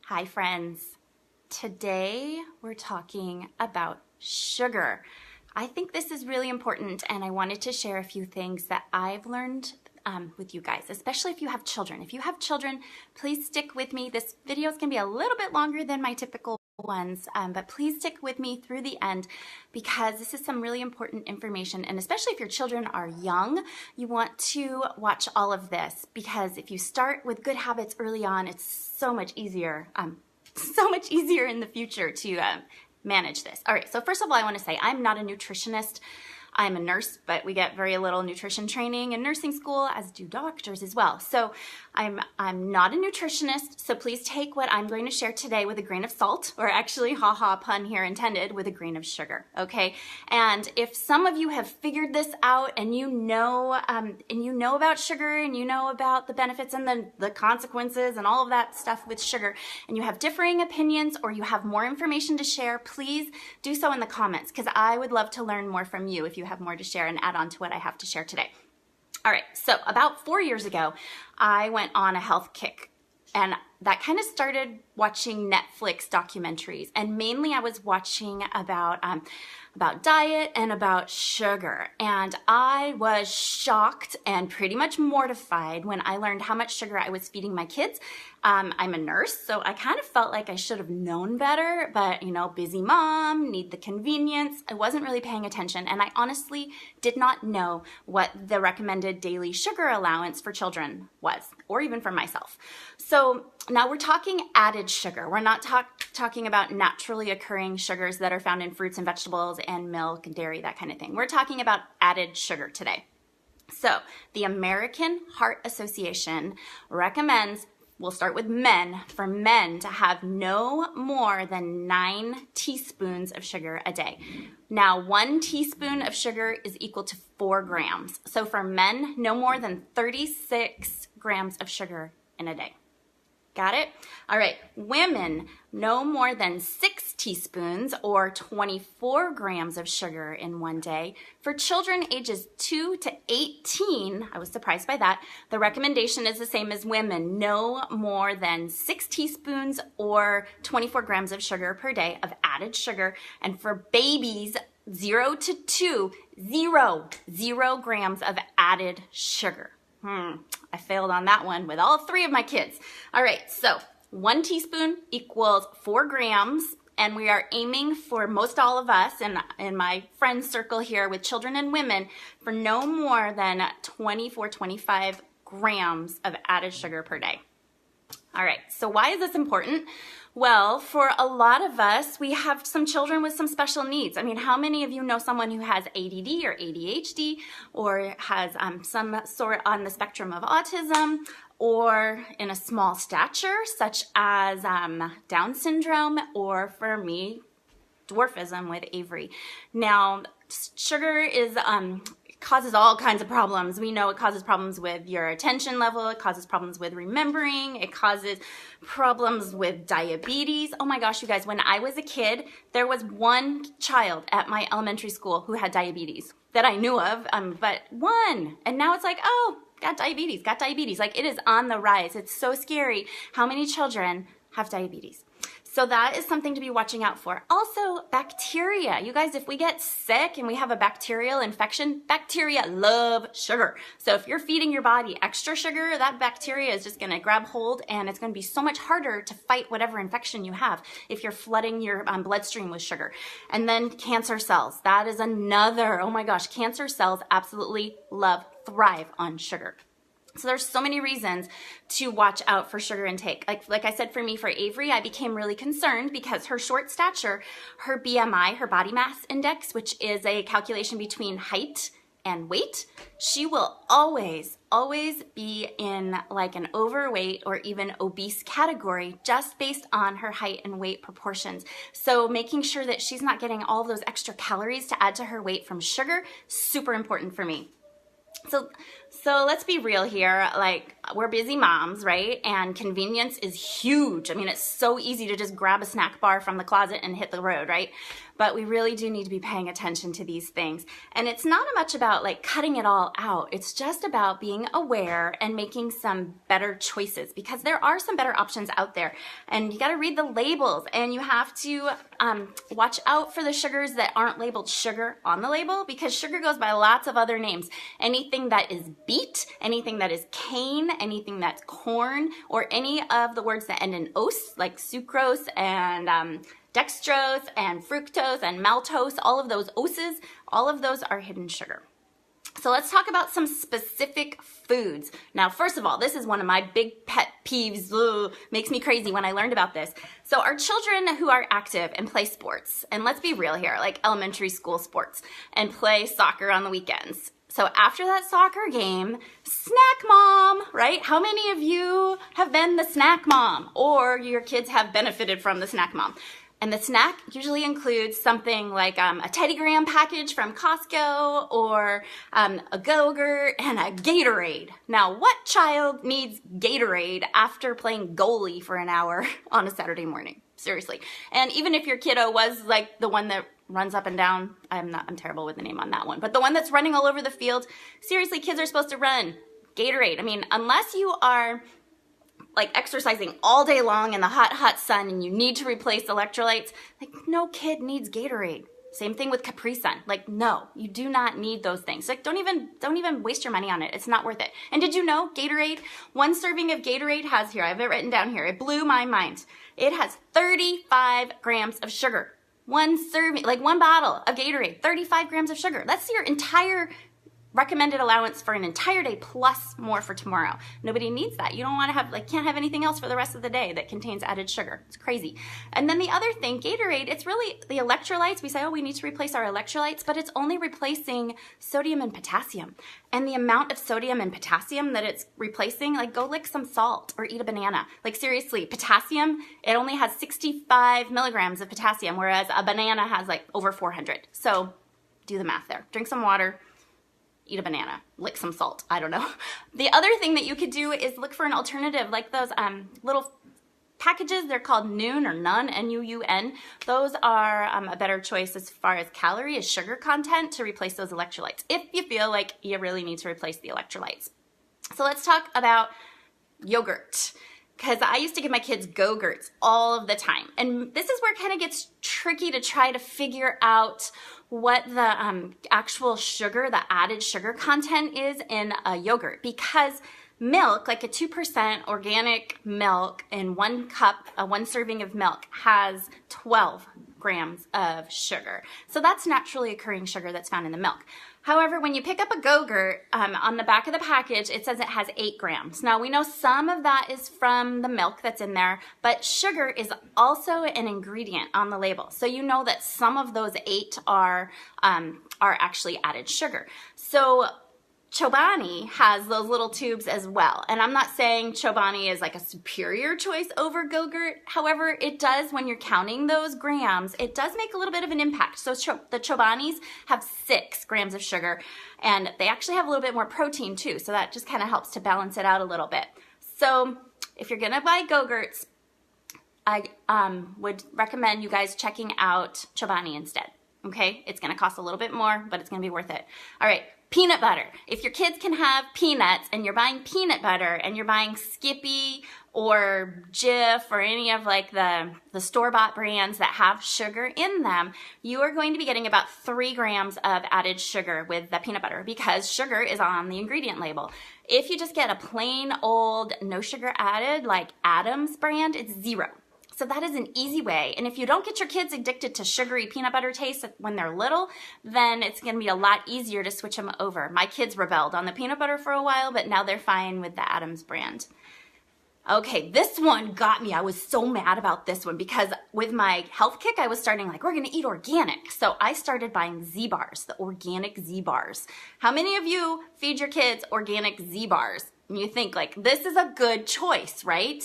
Hi friends. Today we're talking about sugar. I think this is really important and I wanted to share a few things that I've learned with you guys, especially if you have children. If you have children, please stick with me. This video is going to be a little bit longer than my typical ones, but please stick with me through the end because this is some really important information, and especially if your children are young, you want to watch all of this because if you start with good habits early on, it's so much easier in the future to manage this. All right, so first of all, I want to say I'm not a nutritionist. I'm a nurse, but we get very little nutrition training in nursing school, as do doctors as well. So I'm not a nutritionist, so please take what I'm going to share today with a grain of salt, or actually, haha, pun here intended, with a grain of sugar, okay? And if some of you have figured this out and you know about sugar and you know about the benefits and the consequences and all of that stuff with sugar, and you have differing opinions or you have more information to share, please do so in the comments because I would love to learn more from you if you have more to share and add on to what I have to share today. All right, so about 4 years ago, I went on a health kick, and that kind of started watching Netflix documentaries, and mainly I was watching about diet and about sugar, and I was shocked and pretty much mortified when I learned how much sugar I was feeding my kids. I'm a nurse, so I kind of felt like I should have known better, but busy mom, need the convenience. I wasn't really paying attention, and I honestly did not know what the recommended daily sugar allowance for children was, or even for myself. So now we're talking added sugar. We're not talking about naturally occurring sugars that are found in fruits and vegetables and milk and dairy, that kind of thing. We're talking about added sugar today. So the American Heart Association recommends, we'll start with men, for men to have no more than 9 teaspoons of sugar a day. Now, 1 teaspoon of sugar is equal to 4 grams. So for men, no more than 36 grams of sugar in a day. Got it? All right, women, no more than 6 teaspoons or 24 grams of sugar in one day. For children ages 2 to 18, I was surprised by that, the recommendation is the same as women, no more than 6 teaspoons or 24 grams of sugar per day of added sugar. And for babies, 0 to 2, 0 grams of added sugar. I failed on that one with all 3 of my kids. All right, so 1 teaspoon equals 4 grams, and we are aiming for most all of us in my friend circle here with children and women for no more than 25 grams of added sugar per day. All right, so why is this important? Well, for a lot of us, we have some children with some special needs. I mean, how many of you know someone who has ADD or ADHD or has some sort on the spectrum of autism or in a small stature, such as Down syndrome, or for me, dwarfism with Avery. Now, sugar is causes all kinds of problems. We know it causes problems with your attention level, it causes problems with remembering, it causes problems with diabetes. Oh my gosh, you guys, when I was a kid, there was one child at my elementary school who had diabetes that I knew of, but one. And now it's like, oh, got diabetes. Like, it is on the rise. It's so scary how many children have diabetes. So that is something to be watching out for. Also, bacteria. You guys, if we get sick and we have a bacterial infection, bacteria love sugar. So if you're feeding your body extra sugar, that bacteria is just gonna grab hold and it's gonna be so much harder to fight whatever infection you have if you're flooding your bloodstream with sugar. And then cancer cells. That is another, oh my gosh, cancer cells absolutely thrive on sugar. So there's so many reasons to watch out for sugar intake. Like I said, for me, for Avery, I became really concerned because her short stature, her BMI, her body mass index, which is a calculation between height and weight, she will always be in like an overweight or even obese category just based on her height and weight proportions. So making sure that she's not getting all those extra calories to add to her weight from sugar, super important for me. So let's be real here. Like, we're busy moms, right? And convenience is huge. I mean, it's so easy to just grab a snack bar from the closet and hit the road, right? But we really do need to be paying attention to these things. And it's not much about like cutting it all out. It's just about being aware and making some better choices, because there are some better options out there. And you got to read the labels, and you have to watch out for the sugars that aren't labeled sugar on the label, because sugar goes by lots of other names. Anything that is beet, anything that is cane, anything that's corn, or any of the words that end in ose, like sucrose and dextrose and fructose and maltose, all of those oses, all of those are hidden sugar. So let's talk about some specific foods. Now, first of all, this is one of my big pet peeves. Ugh, makes me crazy when I learned about this. So our children who are active and play sports, and let's be real here, like elementary school sports, and play soccer on the weekends. So after that soccer game, snack mom, right? How many of you have been the snack mom, or your kids have benefited from the snack mom? And the snack usually includes something like a Teddy Graham package from Costco, or a Go-Gurt and a Gatorade. Now, what child needs Gatorade after playing goalie for an hour on a Saturday morning? Seriously. And even if your kiddo was like the one that runs up and down, I'm terrible with the name on that one, but the one that's running all over the field, seriously, kids are supposed to run. Gatorade. I mean, unless you are like exercising all day long in the hot, hot sun and you need to replace electrolytes, like no kid needs Gatorade. Same thing with Capri Sun. Like, no, you do not need those things. Like, don't even waste your money on it. It's not worth it. And did you know Gatorade, one serving of Gatorade has, here, I have it written down here. It blew my mind. It has 35 grams of sugar. One serving, like one bottle of Gatorade, 35 grams of sugar. That's your entire recommended allowance for an entire day, plus more for tomorrow. Nobody needs that. You don't want to have, like, can't have anything else for the rest of the day that contains added sugar. It's crazy. And then the other thing, Gatorade, it's really the electrolytes. We say, oh, we need to replace our electrolytes, but it's only replacing sodium and potassium. And the amount of sodium and potassium that it's replacing, like, go lick some salt or eat a banana. Like, seriously, potassium, it only has 65 milligrams of potassium, whereas a banana has like over 400. So do the math there. Drink some water, eat a banana, lick some salt, I don't know. The other thing that you could do is look for an alternative, like those little packages. They're called Noon or None, N-U-U-N. Those are a better choice as far as calorie, as sugar content, to replace those electrolytes, if you feel like you really need to replace the electrolytes. So let's talk about yogurt, because I used to give my kids Go-Gurts all of the time. And this is where it kind of gets tricky to try to figure out what the actual sugar, the added sugar content is in a yogurt, because milk, like a 2% organic milk in 1 cup, one serving of milk, has 12 grams of sugar. So that's naturally occurring sugar that's found in the milk. However, when you pick up a Go-Gurt, on the back of the package, it says it has 8 grams. Now, we know some of that is from the milk that's in there, but sugar is also an ingredient on the label. So you know that some of those 8 are actually added sugar. So Chobani has those little tubes as well. And I'm not saying Chobani is like a superior choice over Go-Gurt. However, it does, when you're counting those grams, it does make a little bit of an impact. So the Chobanis have 6 grams of sugar, and they actually have a little bit more protein too. So that just kind of helps to balance it out a little bit. So if you're gonna buy Go-Gurts, I would recommend you guys checking out Chobani instead. Okay, it's gonna cost a little bit more, but it's gonna be worth it. All right. Peanut butter. If your kids can have peanuts and you're buying peanut butter and you're buying Skippy or Jif or any of like the store-bought brands that have sugar in them, you are going to be getting about 3 grams of added sugar with the peanut butter, because sugar is on the ingredient label. If you just get a plain old no sugar added like Adams brand, it's 0. So that is an easy way. And if you don't get your kids addicted to sugary peanut butter taste when they're little, then it's gonna be a lot easier to switch them over. My kids rebelled on the peanut butter for a while, but now they're fine with the Adams brand. Okay, this one got me. I was so mad about this one because with my health kick, I was starting like, we're gonna eat organic. So I started buying Z-Bars, the organic Z-Bars. How many of you feed your kids organic Z-Bars? And you think like, this is a good choice, right?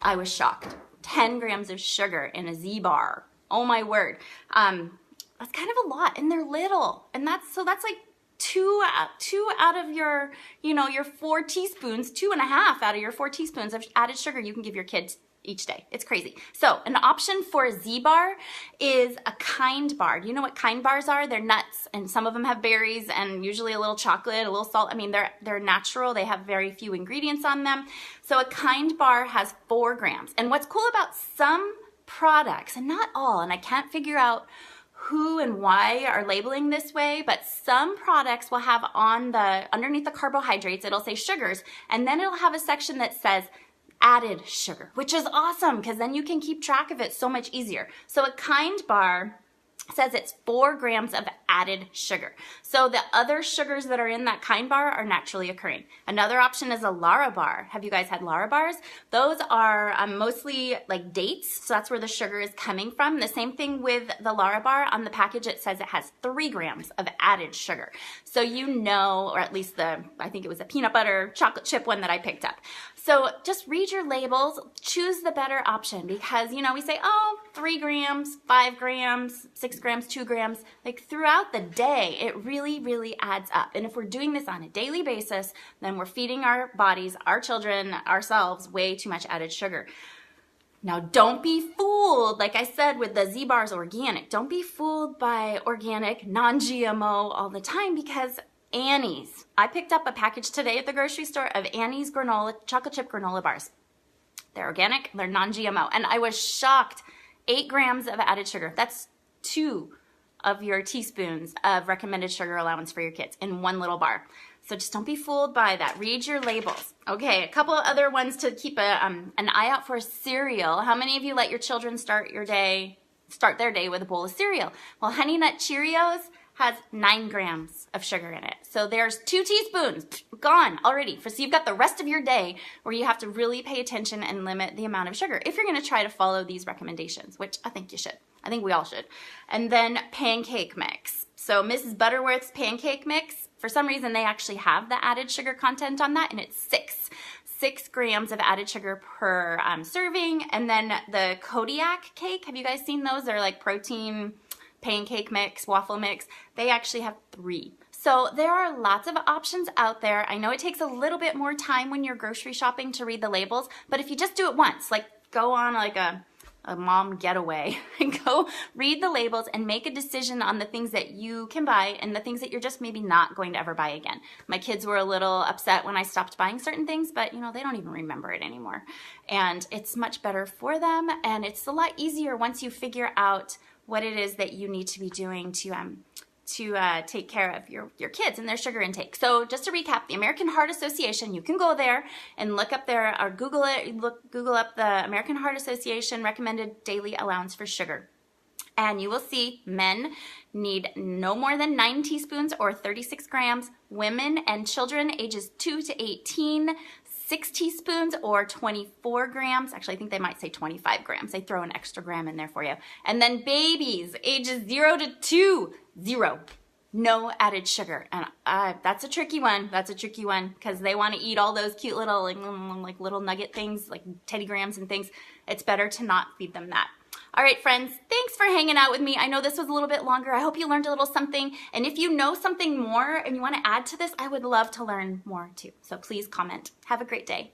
I was shocked. 10 grams of sugar in a Z-Bar. Oh my word. That's kind of a lot, and they're little. And that's like two out of your, your 4 teaspoons, 2.5 out of your 4 teaspoons of added sugar you can give your kids each day. It's crazy. So an option for a Z bar is a kind bar. Do you know what kind bars are? They're nuts, and some of them have berries and usually a little chocolate, a little salt. I mean, they're natural. They have very few ingredients on them. So a kind bar has 4 grams. And what's cool about some products, and not all, and I can't figure out who and why are labeling this way, but some products will have underneath the carbohydrates, it'll say sugars, and then it'll have a section that says added sugar, which is awesome because then you can keep track of it so much easier. So a kind bar says it's 4 grams of added sugar. So the other sugars that are in that kind bar are naturally occurring. Another option is a Lara bar. Have you guys had Lara bars? Those are mostly like dates, so that's where the sugar is coming from. The same thing with the Lara bar. On the package it says it has 3 grams of added sugar. So or at least I think it was a peanut butter chocolate chip one that I picked up. So just read your labels, choose the better option because, we say, 3 grams, 5 grams, 6 grams, 2 grams. Like throughout the day, it really, really adds up. And if we're doing this on a daily basis, then we're feeding our bodies, our children, ourselves, way too much added sugar. Now, don't be fooled, like I said, with the Z bars organic. Don't be fooled by organic, non-GMO all the time because Annie's. I picked up a package today at the grocery store of Annie's chocolate chip granola bars. They're organic, they're non-GMO, and I was shocked. 8 grams of added sugar. That's 2 of your teaspoons of recommended sugar allowance for your kids in one little bar. So just don't be fooled by that. Read your labels. Okay, a couple of other ones to keep an eye out for. Cereal. How many of you let your children start their day with a bowl of cereal? Well, Honey Nut Cheerios has 9 grams of sugar in it. So there's 2 teaspoons gone already. So you've got the rest of your day where you have to really pay attention and limit the amount of sugar if you're gonna try to follow these recommendations, which I think you should. I think we all should. And then pancake mix. So Mrs. Butterworth's pancake mix, for some reason they actually have the added sugar content on that, and it's 6 grams of added sugar per serving. And then the Kodiak cake, have you guys seen those? They're like protein pancake mix, waffle mix. They actually have 3. So there are lots of options out there. I know it takes a little bit more time when you're grocery shopping to read the labels, but if you just do it once, like go on like a mom getaway and go read the labels and make a decision on the things that you can buy and the things that you're just maybe not going to ever buy again. My kids were a little upset when I stopped buying certain things, but they don't even remember it anymore. And it's much better for them, and it's a lot easier once you figure out what it is that you need to be doing to take care of your kids and their sugar intake. So just to recap, the American Heart Association, you can go there and look up or Google it, Google up the American Heart Association recommended daily allowance for sugar. And you will see men need no more than 9 teaspoons or 36 grams. Women and children ages 2 to 18, 6 teaspoons or 24 grams. Actually, I think they might say 25 grams. They throw an extra gram in there for you. And then babies, ages 0 to 2, 0. No added sugar. And that's a tricky one. That's a tricky one because they want to eat all those cute little like little nugget things, like Teddy Grahams and things. It's better to not feed them that. All right, friends, thanks for hanging out with me. I know this was a little bit longer. I hope you learned a little something. And if you know something more and you want to add to this, I would love to learn more too. So please comment. Have a great day.